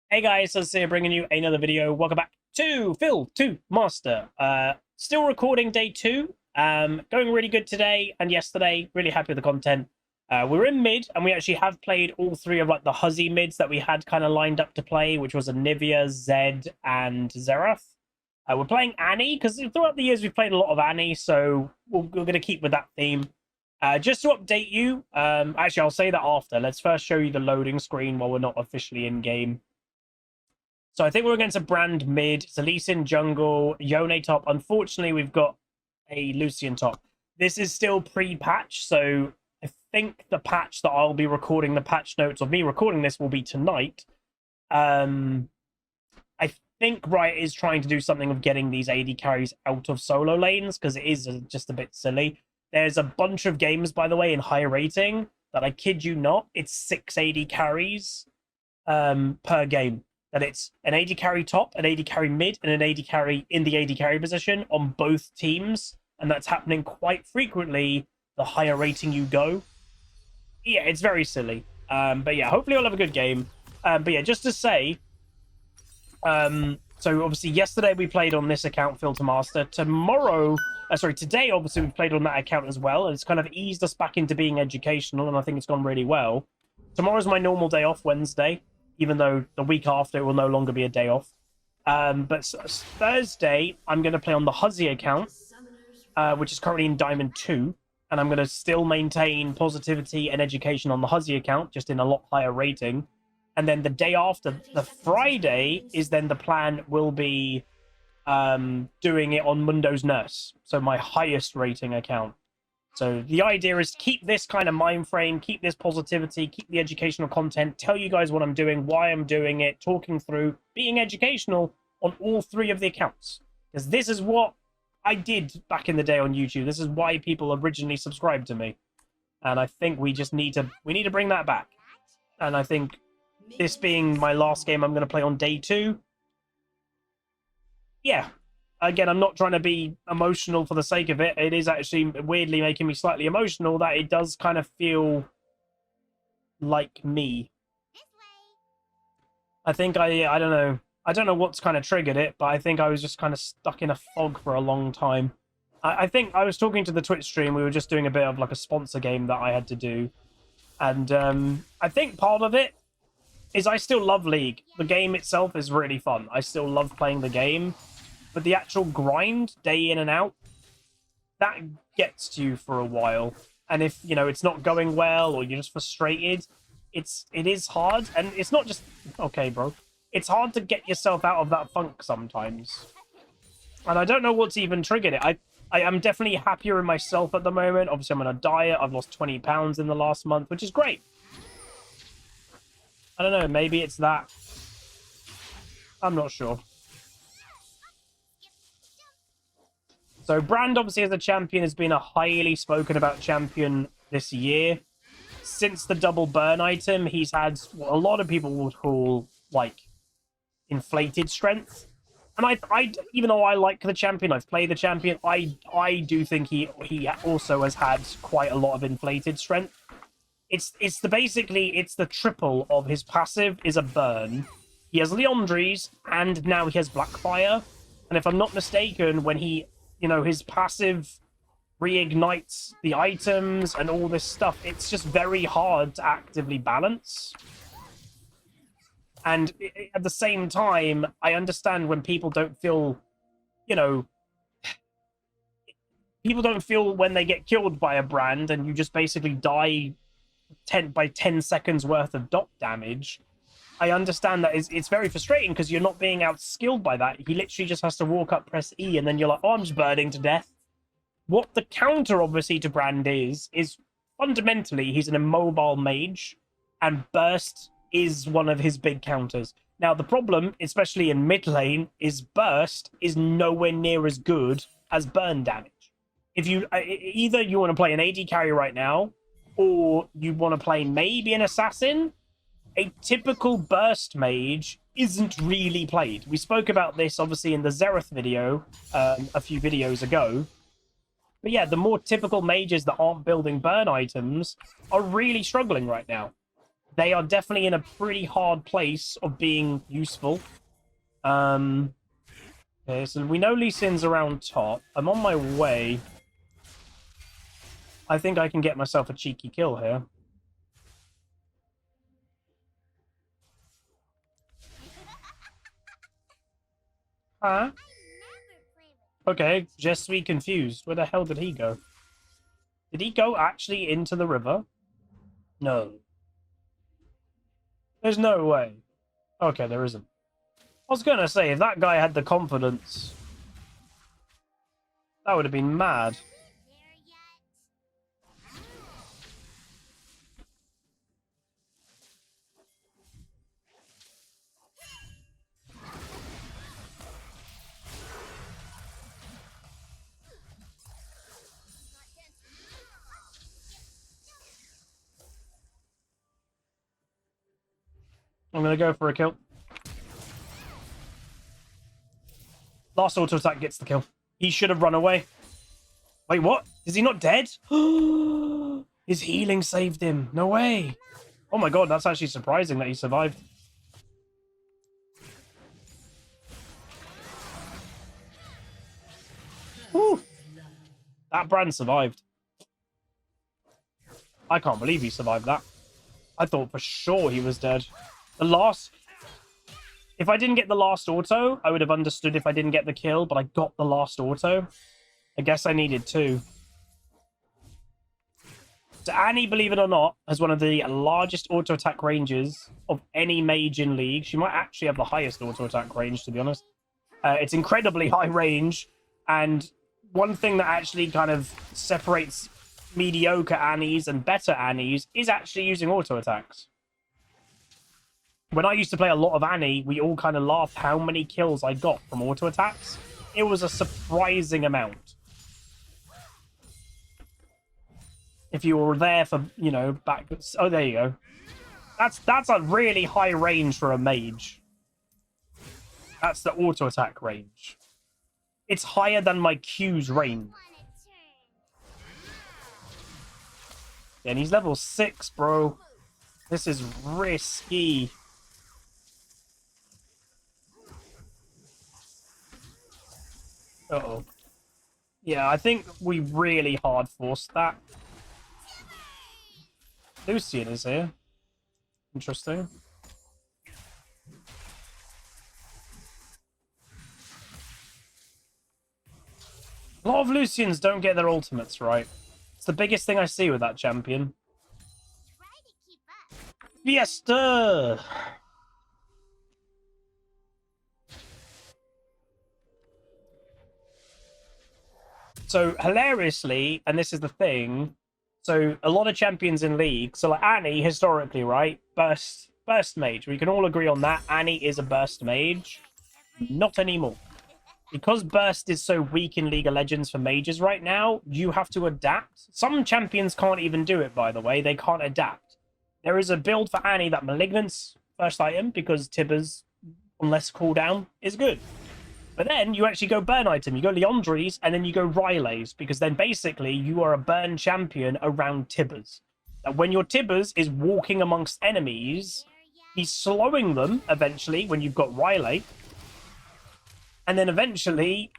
Hey guys, so here bringing you another video. Welcome back to Phil 2 Master. Still recording day 2. Going really good today and yesterday. Really happy with the content. We're in mid and we actually have played all three of like the Huzzy mids that we had kind of lined up to play, which was Anivia, Zed, and Xerath. We're playing Annie because throughout the years we've played a lot of Annie, so we're going to keep with that theme. Just to update you, actually I'll say that after. Let's first show you the loading screen while we're not officially in game. So I think we're against a Brand mid. It's a Lee Sin jungle, Yone top. Unfortunately, we've got a Lucian top. This is still pre-patch, so I think the patch that I'll be recording, the patch notes of me recording this will be tonight. I think Riot is trying to do something of getting these AD carries out of solo lanes, because it is just a bit silly. There's a bunch of games, by the way, in high rating that I kid you not, it's 6 AD carries per game. That it's an AD carry top, an AD carry mid, and an AD carry in the AD carry position on both teams. And that's happening quite frequently the higher rating you go. Yeah, it's very silly. But yeah, hopefully we'll have a good game. But yeah, just to say, so obviously yesterday we played on this account, Filter Master. Today obviously we played on that account as well. And it's kind of eased us back into being educational, and I think it's gone really well. Tomorrow's my normal day off, Wednesday. Even though the week after it will no longer be a day off. But Thursday, I'm going to play on the Huzzy account, which is currently in Diamond 2. And I'm going to still maintain positivity and education on the Huzzy account, just in a lot higher rating. And then the day after, the Friday, is then the plan will be doing it on Mundo's Nurse. So my highest rating account. So the idea is to keep this kind of mind frame, keep this positivity, keep the educational content, tell you guys what I'm doing, why I'm doing it, talking through, being educational on all three of the accounts. Because this is what I did back in the day on YouTube. This is why people originally subscribed to me. And I think we just need to bring that back. And I think this being my last game I'm going to play on day 2. Yeah. Again, I'm not trying to be emotional for the sake of it. It is actually weirdly making me slightly emotional that it does kind of feel like me. I think I don't know. I don't know what's kind of triggered it, but I think I was just kind of stuck in a fog for a long time. I think I was talking to the Twitch stream. We were just doing a bit of like a sponsor game that I had to do. And I think part of it is I still love League. The game itself is really fun. I still love playing the game. But the actual grind, day in and out, that gets to you for a while. And if, you know, it's not going well or you're just frustrated, it is hard. And it's not just, okay, bro. It's hard to get yourself out of that funk sometimes. And I don't know what's even triggered it. I am definitely happier in myself at the moment. Obviously, I'm on a diet. I've lost 20 pounds in the last month, which is great. I don't know. Maybe it's that. I'm not sure. So Brand, obviously, as a champion, has been a highly spoken about champion this year. Since the double burn item, he's had what a lot of people would call, like, inflated strength. And I even though I like the champion, I've played the champion, I do think he also has had quite a lot of inflated strength. It's the triple of his passive is a burn. He has Leandries, and now he has Blackfire. And if I'm not mistaken, when he... You know, his passive reignites the items and all this stuff. It's just very hard to actively balance. And at the same time, I understand when people don't feel, you know, people don't feel when they get killed by a Brand and you just basically die 10 seconds worth of dot damage. I understand that it's very frustrating because you're not being outskilled by that. He literally just has to walk up, press E, and then you're like, oh, I'm just burning to death. What the counter, obviously, to Brand is fundamentally he's an immobile mage, and Burst is one of his big counters. Now, the problem, especially in mid lane, is Burst is nowhere near as good as burn damage. If you either you want to play an AD carry right now, or you want to play maybe an assassin, a typical burst mage isn't really played. We spoke about this, obviously, in the Xerath video a few videos ago. But yeah, the more typical mages that aren't building burn items are really struggling right now. they are definitely in a pretty hard place of being useful. Okay, so we know Lee Sin's around top. I'm on my way. I think I can get myself a cheeky kill here. Huh? Okay, Je suis confused. Where the hell did he go? Did he go actually into the river? No. There's no way. Okay, there isn't. I was going to say, if that guy had the confidence, that would have been mad. I'm going to go for a kill. Last auto attack gets the kill. He should have run away. Wait, what? Is he not dead? His healing saved him. No way. Oh my god, that's actually surprising that he survived. Whew. That brand survived. I can't believe he survived that. I thought for sure he was dead. The last... If I didn't get the last auto, I would have understood if I didn't get the kill, but I got the last auto. I guess I needed two. So Annie, believe it or not, has one of the largest auto attack ranges of any mage in League. She might actually have the highest auto attack range, to be honest. It's incredibly high range, and one thing that actually kind of separates mediocre Annies and better Annies is actually using auto attacks. When I used to play a lot of Annie, we all kind of laughed how many kills I got from auto attacks. It was a surprising amount. If you were there for, you know, back... Oh, there you go. That's a really high range for a mage. That's the auto attack range. It's higher than my Q's range. Yeah, and he's level 6, bro. This is risky. Uh-oh. Yeah, I think we really hard forced that. Lucian is here. Interesting. A lot of Lucians don't get their ultimates right. It's the biggest thing I see with that champion. Fiesta! So, hilariously, and this is the thing, so a lot of champions in League, so like Annie, historically, right? Burst mage. We can all agree on that. Annie is a burst mage. Not anymore. Because burst is so weak in League of Legends for mages right now, you have to adapt. Some champions can't even do it, by the way. They can't adapt. There is a build for Annie that Malignant's first item, because Tibbers, on less cooldown, is good. But then you actually go burn item, you go Leandri's, and then you go Rileys, because then basically you are a burn champion around Tibbers. Now, when your Tibbers is walking amongst enemies, he's slowing them eventually when you've got Riley. And then eventually,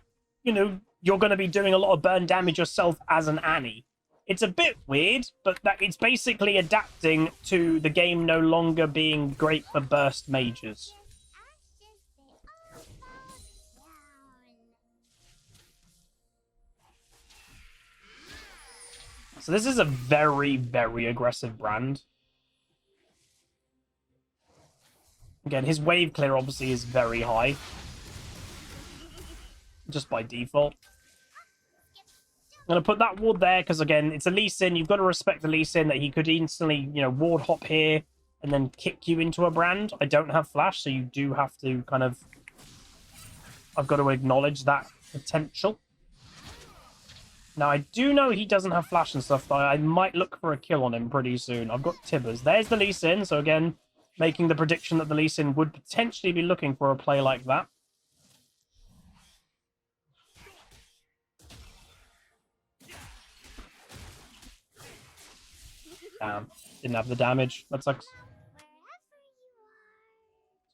you know, you're going to be doing a lot of burn damage yourself as an Annie. It's a bit weird, but that it's basically adapting to the game no longer being great for burst mages. So this is a very, very aggressive brand. Again, his wave clear obviously is very high. Just by default. I'm going to put that ward there because, again, it's a Lee Sin. You've got to respect the Lee Sin that he could instantly, you know, ward hop here and then kick you into a brand. I don't have flash, so you do have to kind of... I've got to acknowledge that potential. Now, I do know he doesn't have flash and stuff, though. I might look for a kill on him pretty soon. I've got Tibbers. There's the Lee Sin, so again, making the prediction that the Lee Sin would potentially be looking for a play like that. Damn, didn't have the damage. That sucks.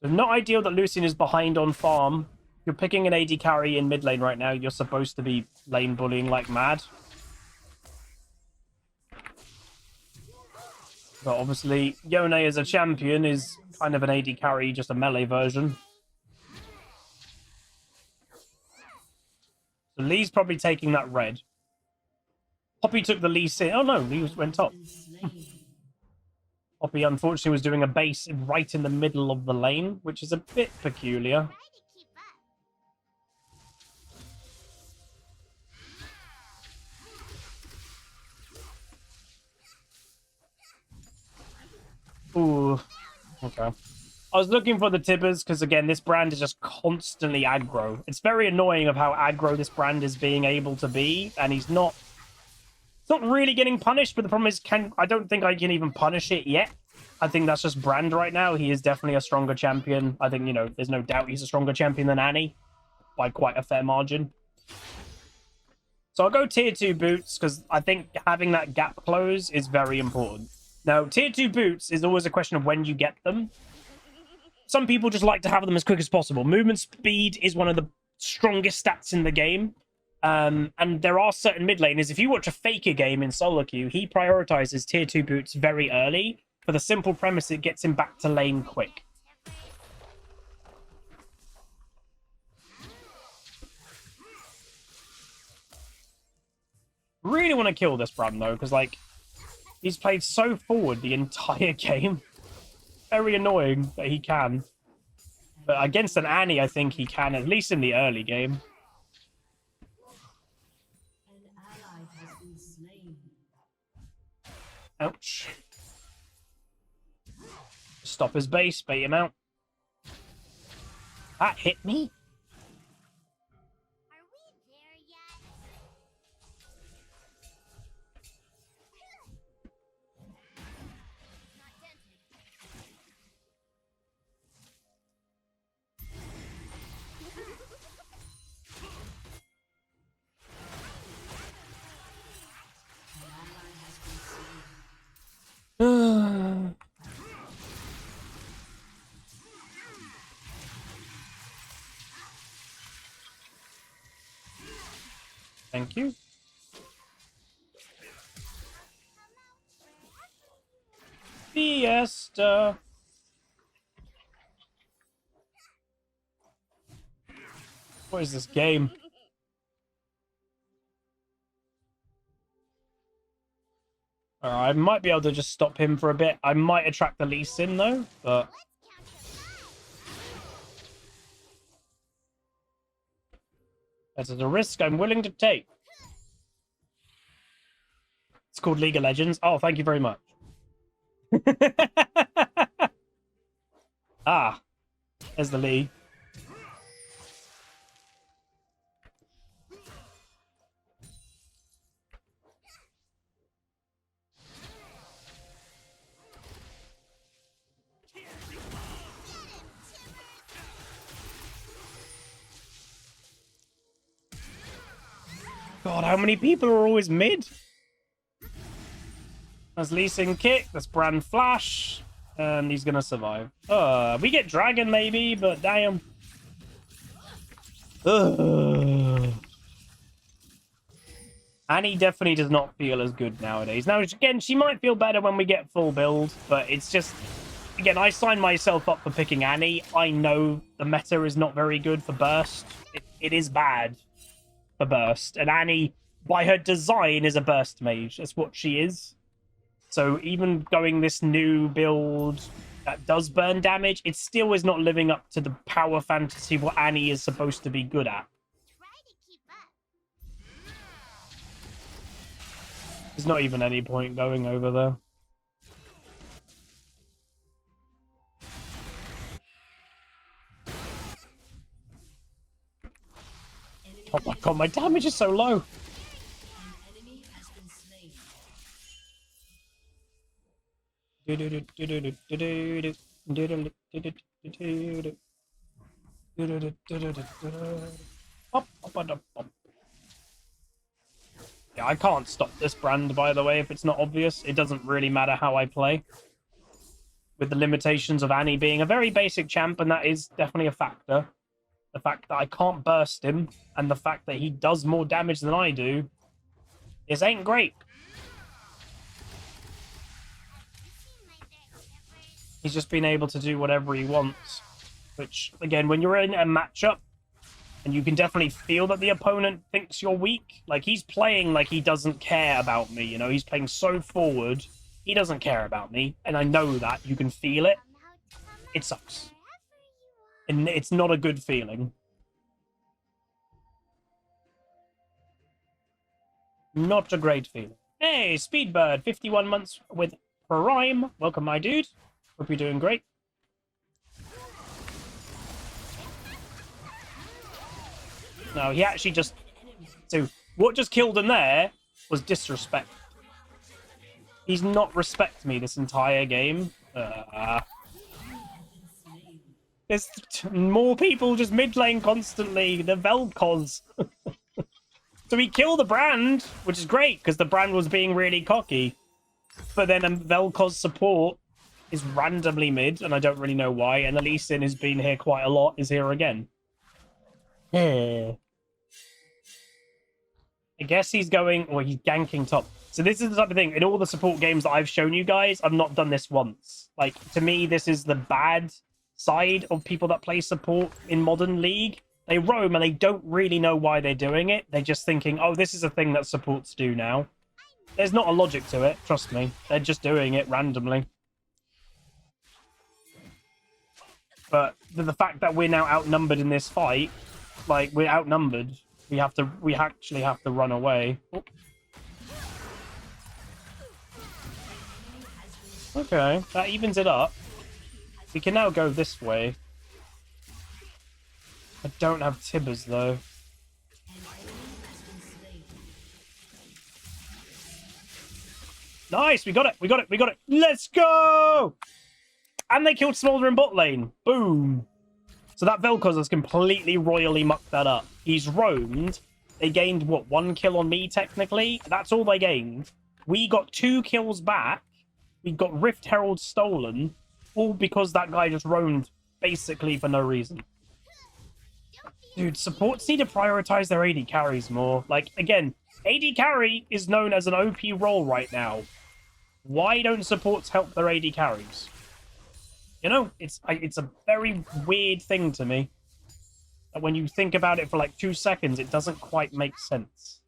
So not ideal that Lucian is behind on farm. You're picking an AD carry in mid lane right now. You're supposed to be lane bullying like mad. But obviously, Yone as a champion is kind of an AD carry, just a melee version. So Lee's probably taking that red. Poppy took the Lee sin. Oh no, Lee went top. Poppy unfortunately was doing a base right in the middle of the lane, which is a bit peculiar. Ooh, okay. I was looking for the Tibbers because, again, this brand is just constantly aggro. It's very annoying of how aggro this brand is being able to be, and he's not really getting punished, but the problem is I don't think I can even punish it yet. I think that's just brand right now. He is definitely a stronger champion. I think, you know, there's no doubt he's a stronger champion than Annie by quite a fair margin. So I'll go tier 2 boots because I think having that gap close is very important. Now, tier 2 boots is always a question of when you get them. Some people just like to have them as quick as possible. Movement speed is one of the strongest stats in the game. And there are certain mid laners. If you watch a Faker game in solo queue, he prioritizes tier 2 boots very early for the simple premise it gets him back to lane quick. Really want to kill this brand though, because like he's played so forward the entire game. Very annoying that he can. But against an Annie, I think he can, at least in the early game. Ouch. Stop his base, bait him out. That hit me? Are we there yet? Not dented. Thank you. Fiesta. What is this game? Alright, I might be able to just stop him for a bit. I might attract the Lee Sin though, but that's a risk I'm willing to take. It's called League of Legends. Oh, thank you very much. Ah, there's the Lee. God, how many people are always mid? That's Lee Sin kick, that's Brand Flash, and he's gonna survive. We get Dragon maybe, but damn. Annie definitely does not feel as good nowadays. Now, again, she might feel better when we get full build, but it's just... Again, I signed myself up for picking Annie. I know the meta is not very good for Burst. It is bad for Burst. And Annie, by her design, is a Burst mage. That's what she is. So even going this new build that does burn damage, it still is not living up to the power fantasy what Annie is supposed to be good at. There's not even any point going over there. Oh my god, my damage is so low. Yeah, I can't stop this brand, by the way, if it's not obvious. It doesn't really matter how I play. with the limitations of Annie being a very basic champ, and that is definitely a factor. The fact that I can't burst him, and the fact that he does more damage than I do, this ain't great. He's just been able to do whatever he wants. Which, again, when you're in a matchup, and you can definitely feel that the opponent thinks you're weak, like, he's playing like he doesn't care about me, you know? He's playing so forward, he doesn't care about me, and I know that. You can feel it. It sucks. And it's not a good feeling. Not a great feeling. Hey, Speedbird, 51 months with Prime. Welcome, my dude. Hope you're doing great. No, he actually just... So, what just killed him there was disrespect. He's not respect me this entire game. There's more people just mid lane constantly. The Vel'Koz. So he killed the Brand, which is great, because the Brand was being really cocky. But then Vel'Koz support is randomly mid, and I don't really know why. And the Lee Sin has been here quite a lot, is here again. Yeah. I guess he's going, or he's ganking top. So this is the type of thing, in all the support games that I've shown you guys, I've not done this once. Like, to me, this is the bad side of people that play support in modern League. They roam and they don't really know why they're doing it. They're just thinking, oh, this is a thing that supports do now. There's not a logic to it, trust me. They're just doing it randomly. But the fact that we're now outnumbered in this fight, like, we're outnumbered. We actually have to run away. Oh. Okay, that evens it up. We can now go this way. I don't have Tibbers, though. Nice, we got it, we got it, we got it. Let's go! And they killed Smolder in bot lane. Boom. So that Vel'Koz has completely royally mucked that up. He's roamed. They gained, what, 1 kill on me, technically? That's all they gained. We got 2 kills back. We got Rift Herald stolen. All because that guy just roamed, basically, for no reason. Dude, supports need to prioritize their AD carries more. Like, again, AD carry is known as an OP role right now. Why don't supports help their AD carries? You know, it's a very weird thing to me. That when you think about it for like 2 seconds, it doesn't quite make sense.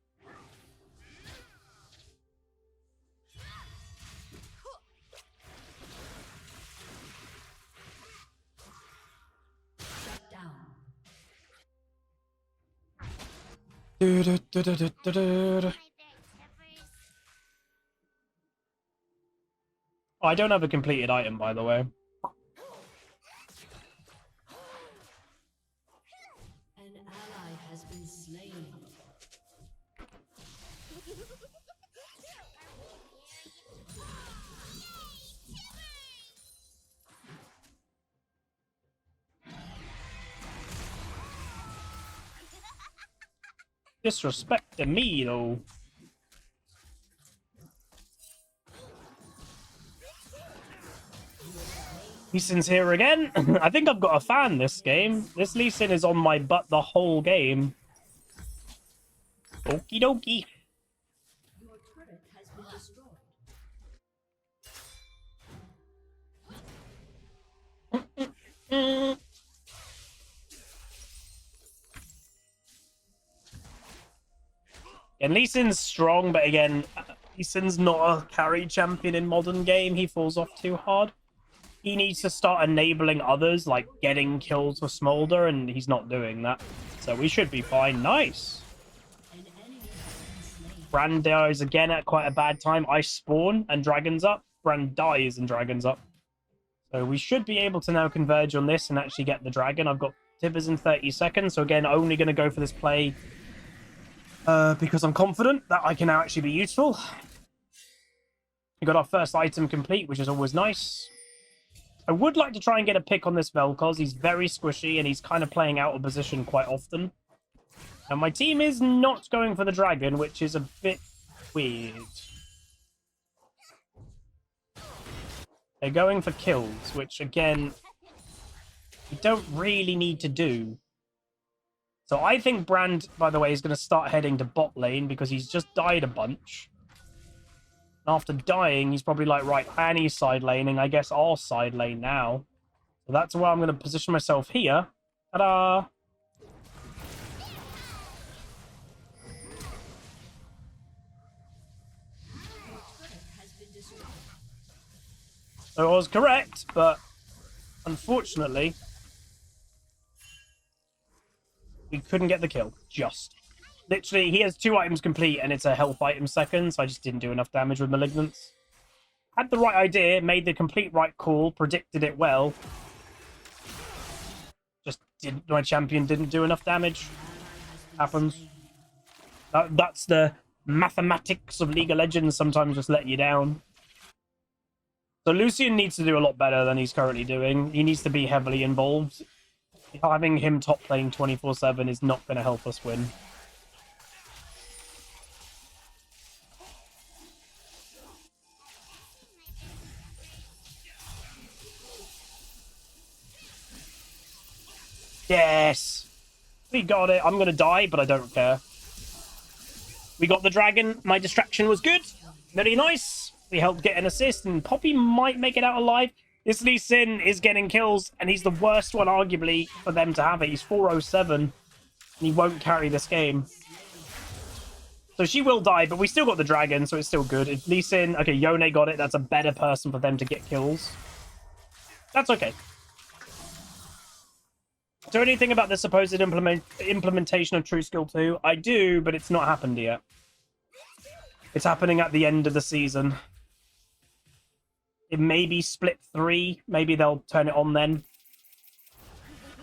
Oh, I don't have a completed item, by the way. An ally has been slain. Disrespecting me, though. Lee Sin's here again. I think I've got a fan this game. This Lee Sin is on my butt the whole game. Okie dokie. Your turret has been destroyed. And Lee Sin's strong, but again, Lee Sin's not a carry champion in modern game. He falls off too hard. He needs to start enabling others, like getting kills for Smolder, and he's not doing that. So we should be fine. Nice. Brand dies again at quite a bad time. I spawn and Dragon's up. Brand dies and Dragon's up. So we should be able to now converge on this and actually get the Dragon. I've got Tibbers in 30 seconds. So again, only going to go for this play because I'm confident that I can now actually be useful. We got our first item complete, which is always nice. I would like to try and get a pick on this Vel'Koz. He's very squishy and he's kind of playing out of position quite often. And my team is not going for the Dragon, which is a bit weird. They're going for kills, which again, you don't really need to do. So I think Brand, by the way, is going to start heading to bot lane because he's just died a bunch. And after dying, he's probably like, right, Annie's side laning. I guess I'll side lane now. So that's where I'm going to position myself here. Ta-da! So I was correct, but unfortunately, we couldn't get the kill. Just. Literally, he has 2 items complete, and it's a health item second, so I just didn't do enough damage with Malignance. Had the right idea, made the complete right call, predicted it well. Just didn't. My champion didn't do enough damage. Happens. That's the mathematics of League of Legends, sometimes just let you down. So Lucian needs to do a lot better than he's currently doing. He needs to be heavily involved. Having him top playing 24/7 is not going to help us win. Yes! We got it. I'm going to die, but I don't care. We got the dragon. My distraction was good. Very nice. We helped get an assist, and Poppy might make it out alive. This Lee Sin is getting kills, and he's the worst one, arguably, for them to have it. He's 407, and he won't carry this game. So she will die, but we still got the dragon, so it's still good. If Lee Sin... Okay, Yone got it. That's a better person for them to get kills. That's okay. Is there anything about the supposed implementation of True Skill 2? I do, but it's not happened yet. It's happening at the end of the season. It may be split 3. Maybe they'll turn it on then.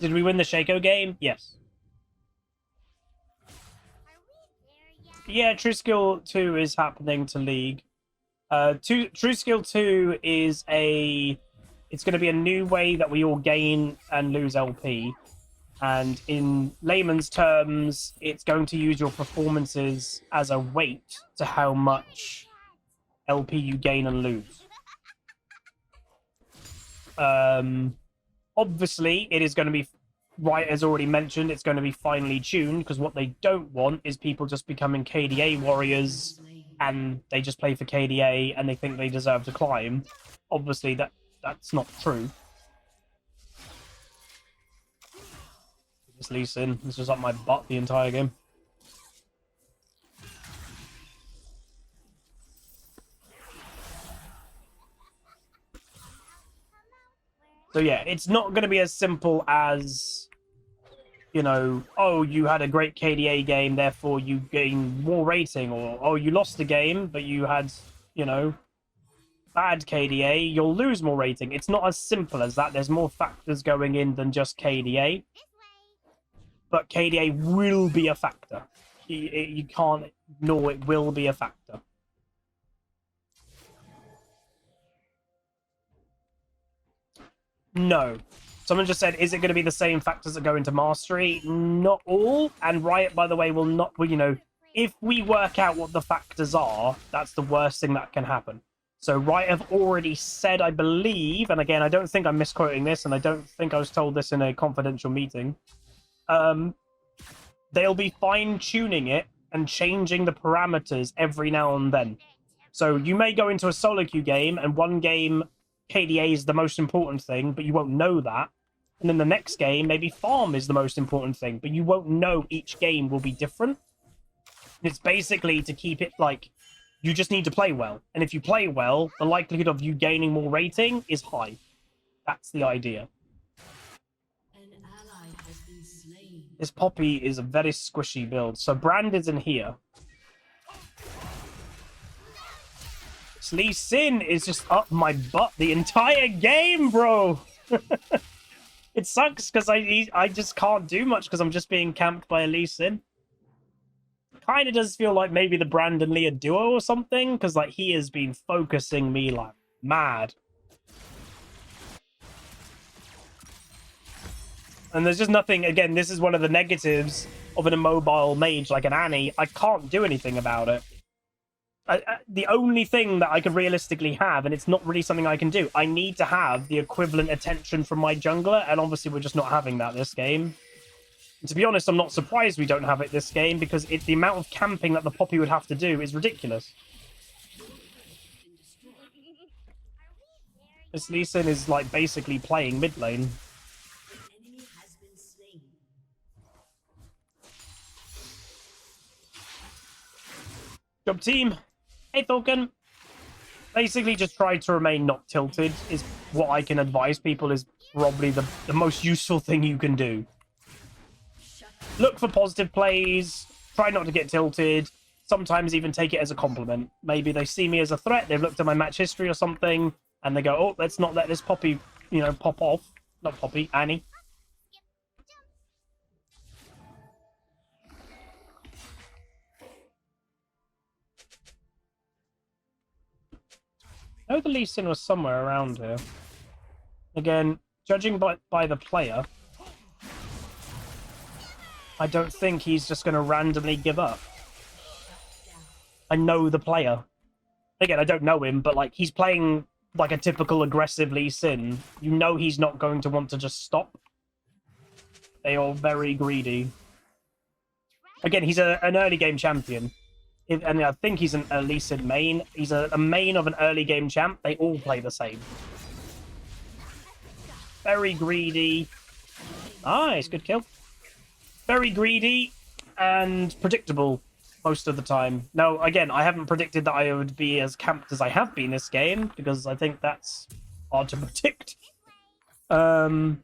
Did we win the Shaco game? Yes. Yeah, True Skill 2 is happening to League. True Skill 2 is a... It's going to be a new way that we all gain and lose LP. And in layman's terms, it's going to use your performances as a weight to how much LP you gain and lose. Obviously, it is going to be, Riot has already mentioned, it's going to be finely tuned, because what they don't want is people just becoming KDA warriors and they just play for KDA and they think they deserve to climb. Obviously, that's not true. This Lee Sin, this was up my butt the entire game. So yeah, it's not going to be as simple as, you know, oh, you had a great KDA game, therefore you gain more rating, or oh, you lost the game, but you had, you know, bad KDA, you'll lose more rating. It's not as simple as that. There's more factors going in than just KDA. But KDA will be a factor. You can't ignore it will be a factor. No. Someone just said, is it going to be the same factors that go into Mastery? Not all. And Riot, by the way, will not... Well, you know, if we work out what the factors are, that's the worst thing that can happen. So Riot have already said, I believe, and again, I don't think I'm misquoting this, and I don't think I was told this in a confidential meeting, they'll be fine-tuning it and changing the parameters every now and then. So you may go into a solo queue game, and one game KDA is the most important thing, but you won't know that. And then the next game, maybe farm is the most important thing, but you won't know. Each game will be different. It's basically to keep it like, you just need to play well. And if you play well, the likelihood of you gaining more rating is high. That's the idea. An ally has been slain. This Poppy is a very squishy build. So Brand is in here. This Lee Sin is just up my butt the entire game, bro. It sucks because I just can't do much because I'm just being camped by a Lee Sin. Kind of does feel like maybe the Brand and Lee are duo or something, because like he has been focusing me like mad. And there's just nothing, again, this is one of the negatives of an immobile mage like an Annie. I can't do anything about it. The only thing that I could realistically have, and it's not really something I can do, I need to have the equivalent attention from my jungler, and obviously we're just not having that this game. And to be honest, I'm not surprised we don't have it this game, because the amount of camping that the Poppy would have to do is ridiculous. This Lee Sin is like basically playing mid lane. Enemy has been slain. Job team. Hey Falcon. Basically just try to remain not tilted is what I can advise people is probably the most useful thing you can do. Look for positive plays, try not to get tilted, sometimes even take it as a compliment. Maybe they see me as a threat, they've looked at my match history or something, and they go, oh, let's not let this Poppy, you know, pop off. Not Poppy, Annie. I know the Lee Sin was somewhere around here. Again, judging by the player, I don't think he's just going to randomly give up. I know the player. Again, I don't know him, but like he's playing like a typical aggressive Lee Sin. You know he's not going to want to just stop. They are very greedy. Again, he's an early game champion. And I think he's a Lee Sin main. He's a main of an early game champ. They all play the same. Very greedy. Nice, good kill. Very greedy and predictable most of the time. Now, again, I haven't predicted that I would be as camped as I have been this game, because I think that's hard to predict. But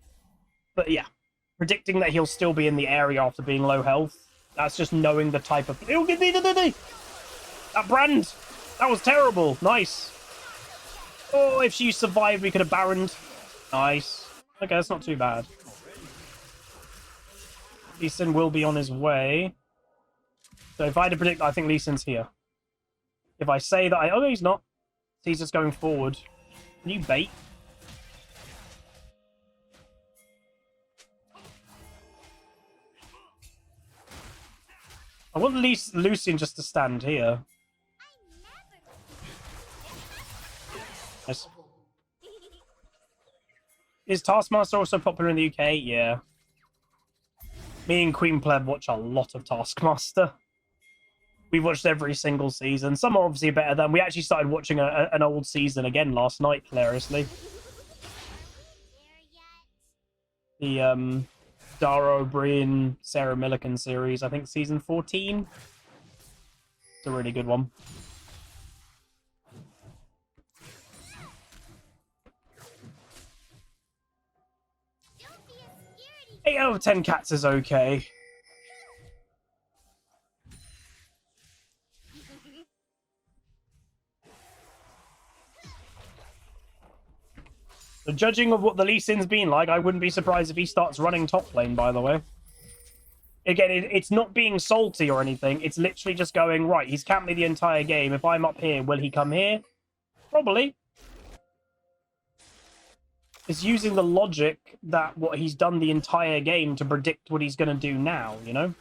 yeah, predicting that he'll still be in the area after being low health, that's just knowing the type of... That brand! That was terrible. Nice. Oh, if she survived, we could have Baroned. Nice. Okay, that's not too bad. Lee Sin will be on his way. So if I had to predict, I think Lee Sin's here. If I say that I... Oh, he's not. He's just going forward. Can you bait? I want Lucian just to stand here. Nice. Is Taskmaster also popular in the UK? Yeah. Me and Queen Pleb watch a lot of Taskmaster. We've watched every single season. Some are obviously better than... We actually started watching an old season again last night, hilariously. The Dara O'Brien, Sarah Millican series, I think season 14. It's a really good one. 8 out of 10 cats is okay. So judging of what the Lee Sin's been like, I wouldn't be surprised if he starts running top lane, by the way. Again, it's not being salty or anything. It's literally just going, right, he's camped me the entire game. If I'm up here, will he come here? Probably. It's using the logic that what he's done the entire game to predict what he's going to do now, you know?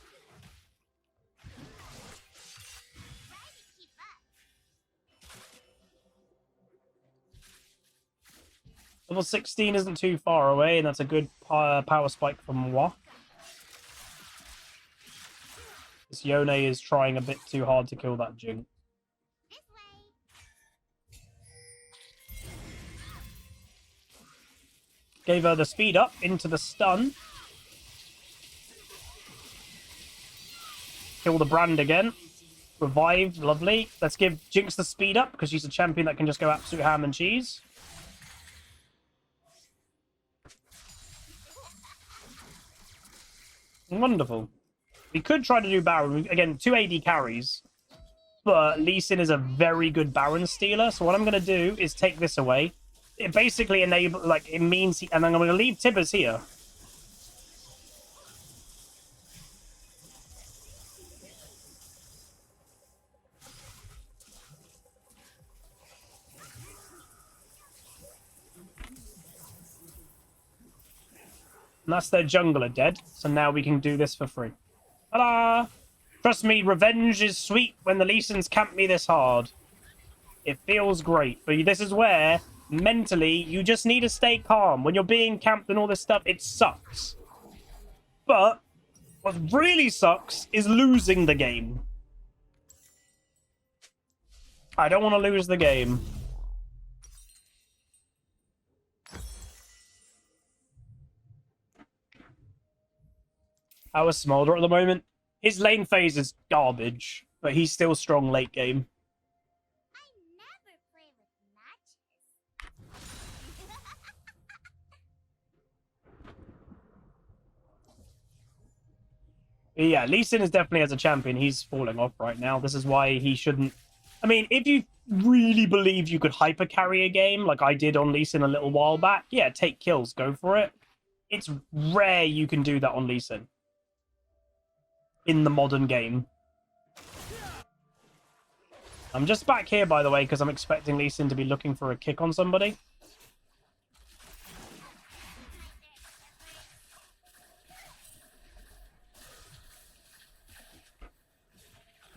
Level 16 isn't too far away, and that's a good power spike from Moi. This Yone is trying a bit too hard to kill that Jing. Gave her the speed up into the stun. Kill the brand again. Revived, lovely. Let's give Jinx the speed up, because she's a champion that can just go absolute ham and cheese. Wonderful. We could try to do Baron. Again, 2 AD carries. But Lee Sin is a very good Baron stealer. So what I'm going to do is take this away. It basically enable, like, it means... and then I'm going to leave Tibbers here. And that's their jungler dead. So now we can do this for free. Ta-da! Trust me, revenge is sweet when the Lee Sins camp me this hard. It feels great. But this is where, mentally, you just need to stay calm. When you're being camped and all this stuff, it sucks. But what really sucks is losing the game. I don't want to lose the game. How is Smolder at the moment? His lane phase is garbage, but he's still strong late game. I never play with matches. Yeah, Lee Sin is definitely as a champion. He's falling off right now. This is why he shouldn't. I mean, if you really believe you could hyper carry a game like I did on Lee Sin a little while back, yeah, take kills, go for it. It's rare you can do that on Lee Sin in the modern game. I'm just back here, by the way, because I'm expecting Lee Sin to be looking for a kick on somebody.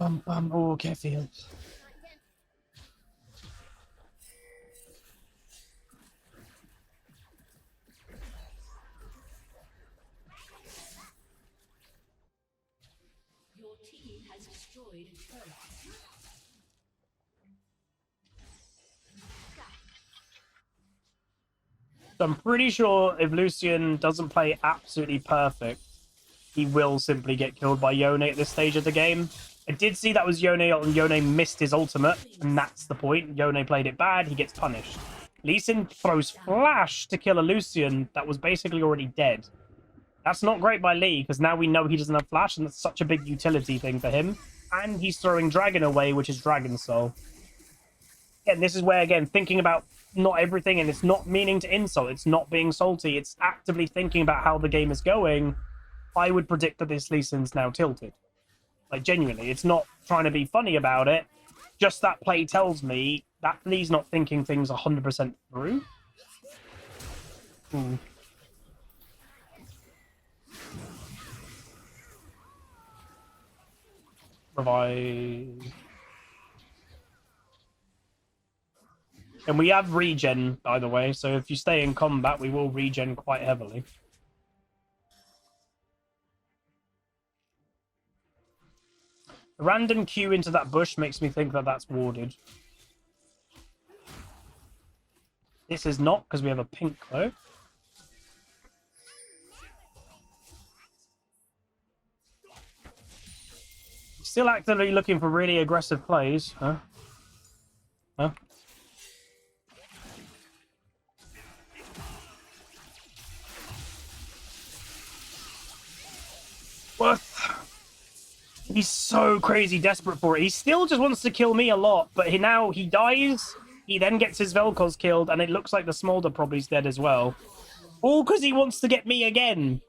Oh, Carefield. Your team has destroyed a turret. So I'm pretty sure if Lucian doesn't play absolutely perfect, he will simply get killed by Yone at this stage of the game. I did see that was Yone, and Yone missed his ultimate, and that's the point. Yone played it bad, he gets punished. Lee Sin throws Flash to kill a Lucian that was basically already dead. That's not great by Lee, because now we know he doesn't have Flash, and that's such a big utility thing for him. And he's throwing Dragon away, which is Dragon Soul. And this is where, again, thinking about not everything, and it's not meaning to insult, it's not being salty, it's actively thinking about how the game is going. I would predict that this Lee Sin's now tilted. Like, genuinely, it's not trying to be funny about it. Just that play tells me that Lee's not thinking things 100% through. Ooh. Revive. And we have regen, by the way, so if you stay in combat, we will regen quite heavily. A random Q into that bush makes me think that that's warded. This is not, because we have a pink though. Still actively looking for really aggressive plays, huh? Huh? What? He's so crazy desperate for it. He still just wants to kill me a lot, but now he dies, he then gets his Vel'Koz killed, and it looks like the Smolder probably's dead as well. All because he wants to get me again.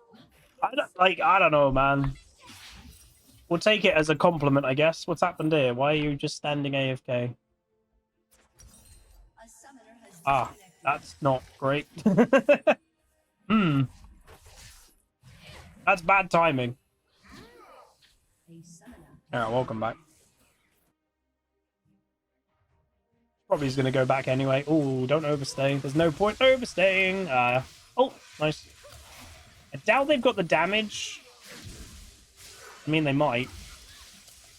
I don't know, man. We'll take it as a compliment, I guess. What's happened here? Why are you just standing AFK? A summoner has Ah, disconnected. that's not great. That's bad timing. A summoner. Alright, welcome back. Probably is going to go back anyway. Oh, don't overstay. There's no point overstaying. Oh, nice. I doubt they've got the damage. I mean, they might.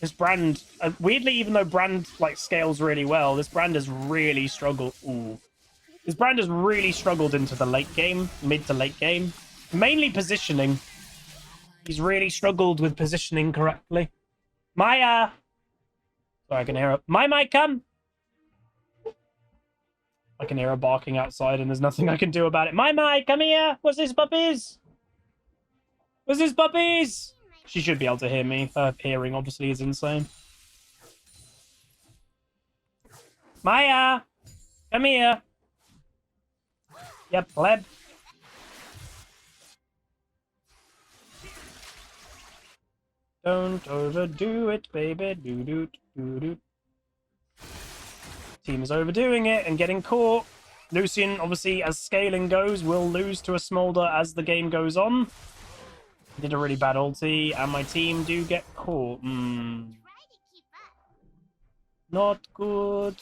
This Brand, weirdly, even though Brand like scales really well, this Brand has really struggled. Ooh. This Brand has really struggled into the late game, mid to late game. Mainly positioning. He's really struggled with positioning correctly. Maya! Sorry, I can hear her. Mai, come! I can hear her barking outside and there's nothing I can do about it. Mai, come here! What's this, puppies? What's this, puppies? She should be able to hear me. Her hearing, obviously, is insane. Maya! Come here! Yep, pleb. Don't overdo it, baby. Do. Team is overdoing it and getting caught. Lucian, obviously, as scaling goes, will lose to a Smolder as the game goes on. Did a really bad ulti, and my team do get caught. Try to keep up. Not good.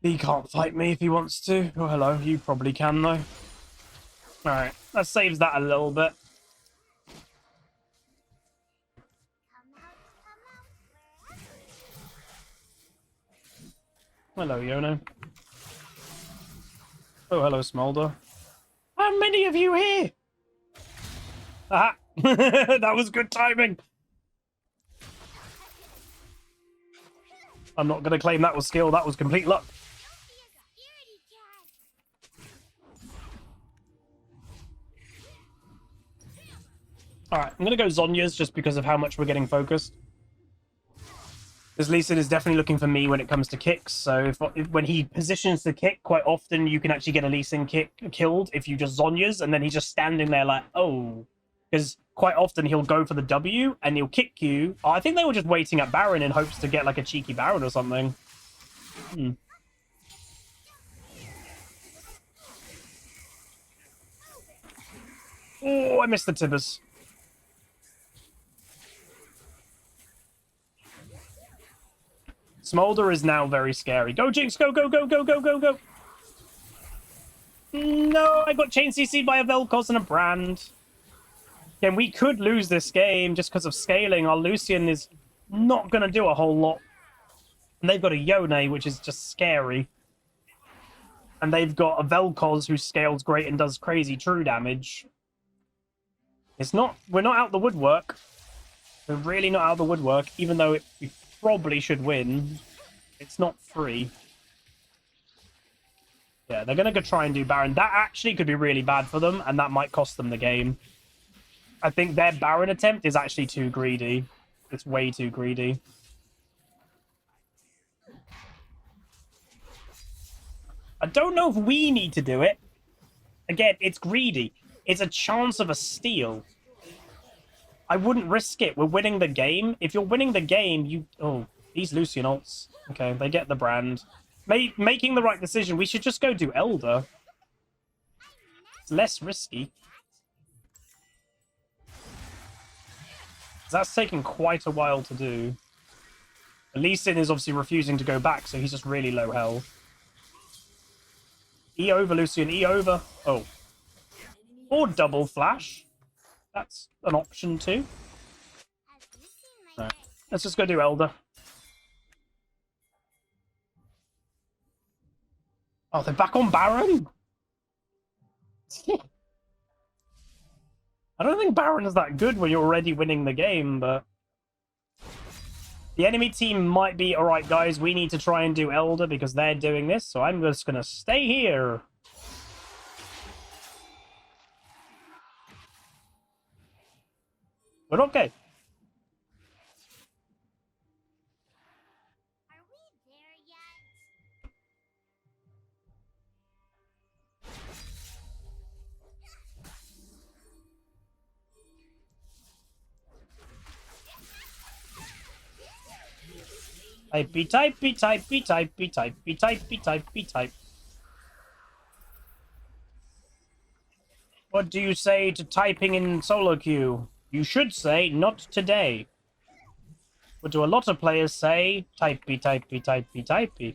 He can't fight me if he wants to. Oh, hello. You probably can, though. Alright, that saves that a little bit. Come out, wherever. Hello, Yono. Oh, hello, Smolder. How many of you here? Aha! That was good timing. I'm not going to claim that was skill. That was complete luck. Don't be a scaredy cat. Alright, I'm going to go Zonya's just because of how much we're getting focused. Because Lee Sin is definitely looking for me when it comes to kicks. So if when he positions the kick, quite often you can actually get a Lee Sin kick killed if you just Zonya's, and then he's just standing there like, oh. Because quite often he'll go for the W and he'll kick you. Oh, I think they were just waiting at Baron in hopes to get like a cheeky Baron or something. Oh, I missed the Tibbers. Smolder is now very scary. Go, Jinx! Go, go, go, go, go, go, go! No, I got chain CC'd by a Vel'Koz and a Brand. Again, we could lose this game just because of scaling. Our Lucian is not going to do a whole lot. And they've got a Yone, which is just scary. And they've got a Vel'Koz who scales great and does crazy true damage. We're not out the woodwork. We're really not out the woodwork, even though we probably should win. It's not free. Yeah, they're going to go try and do Baron. That actually could be really bad for them, and that might cost them the game. I think their Baron attempt is actually too greedy. It's way too greedy. I don't know if we need to do it. Again, it's greedy. It's a chance of a steal. I wouldn't risk it. We're winning the game. If you're winning the game, you... Oh, these Lucian ults. Okay, they get the Brand. Making the right decision. We should just go do Elder. It's less risky. That's taken quite a while to do. Lee Sin is obviously refusing to go back, so he's just really low health. E over, Lucian. E over. Oh. Or double flash. That's an option too. Have you seen my Right. Let's just go do Elder. Oh, they're back on Baron? I don't think Baron is that good when you're already winning the game, but... The enemy team might be, alright guys, we need to try and do Elder because they're doing this, so I'm just going to stay here. But okay. Are we there yet? Typey, typey, typey, typey, typey, typey, typey, type. What do you say to typing in solo queue? You should say, not today. What do a lot of players say? Typey, typey, typey, typey.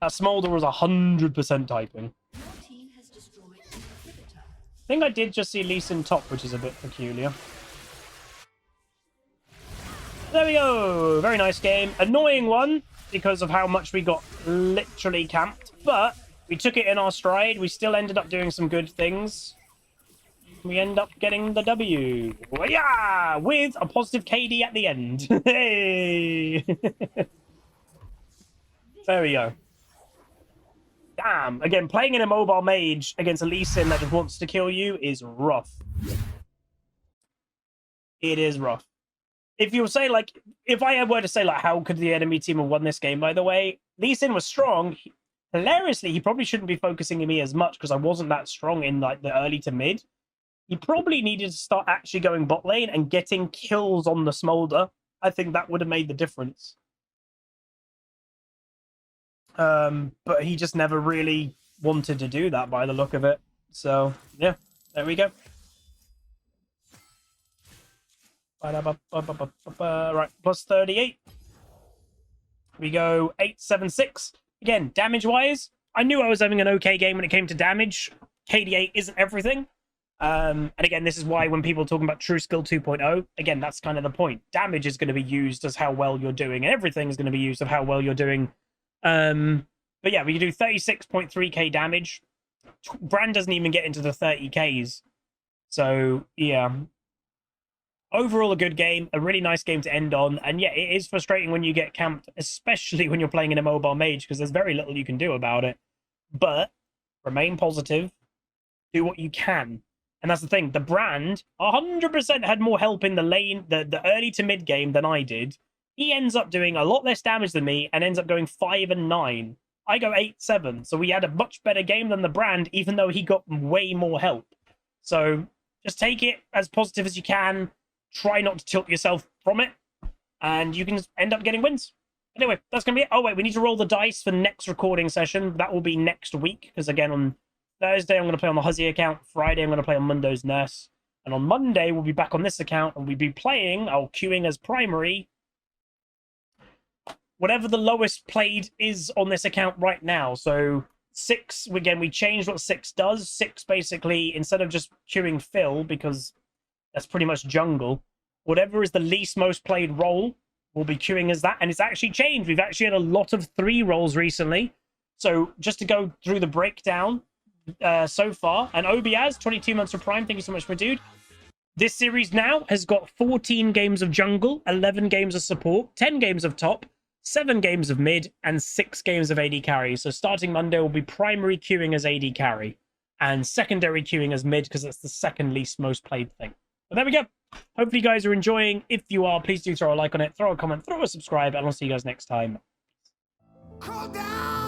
That Smolder was 100% typing. Your team has destroyed an inhibitor. I think I did just see Lee Sin top, which is a bit peculiar. There we go. Very nice game. Annoying one because of how much we got literally camped, but we took it in our stride. We still ended up doing some good things. We end up getting the W. Yeah, with a positive KD at the end. Hey. There we go. Damn. Again, playing in a mobile mage against a Lee Sin that just wants to kill you is rough. It is rough. If you say, like, if I were to say, like, how could the enemy team have won this game, by the way, Lee Sin was strong. Hilariously, he probably shouldn't be focusing on me as much because I wasn't that strong in, like, the early to mid. he probably needed to start actually going bot lane and getting kills on the Smolder. I think that would have made the difference. But he just never really wanted to do that by the look of it. So, yeah, there we go. Right, plus 38. We go 876. Again, damage-wise, I knew I was having an okay game when it came to damage. KDA isn't everything. And again, this is why when people are talking about True Skill 2.0, again, that's kind of the point. Damage is going to be used as how well you're doing, and everything is going to be used of how well you're doing. But yeah, we do 36.3k damage. Brand doesn't even get into the 30ks. So, yeah. Overall, a good game, a really nice game to end on. And yeah, it is frustrating when you get camped, especially when you're playing in a mobile mage, because there's very little you can do about it. But remain positive, do what you can. And that's the thing, the Brand 100% had more help in the lane, the early to mid game than I did. He ends up doing a lot less damage than me and ends up going 5 and 9. I go 8-7. So we had a much better game than the Brand, even though he got way more help. So just take it as positive as you can. Try not to tilt yourself from it, and you can end up getting wins. Anyway, that's going to be it. Oh, wait, we need to roll the dice for next recording session. That will be next week, because again, on Thursday, I'm going to play on the Huzzy account. Friday, I'm going to play on Mundo's Nurse. And on Monday, we'll be back on this account, and we'll be playing, or queuing as primary, whatever the lowest played is on this account right now. So 6, again, we changed what 6 does. 6, basically, instead of just queuing Phil, because that's pretty much jungle, whatever is the least most played role will be queuing as that. And it's actually changed. We've actually had a lot of 3 roles recently. So just to go through the breakdown so far, and Obiaz, 22 months for Prime, thank you so much for dude. This series now has got 14 games of jungle, 11 games of support, 10 games of top, 7 games of mid, and 6 games of AD carry. So starting Monday will be primary queuing as AD carry and secondary queuing as mid, because it's the second least most played thing. But there we go. Hopefully you guys are enjoying. If you are, please do throw a like on it, throw a comment, throw a subscribe, and I'll see you guys next time. Cool down!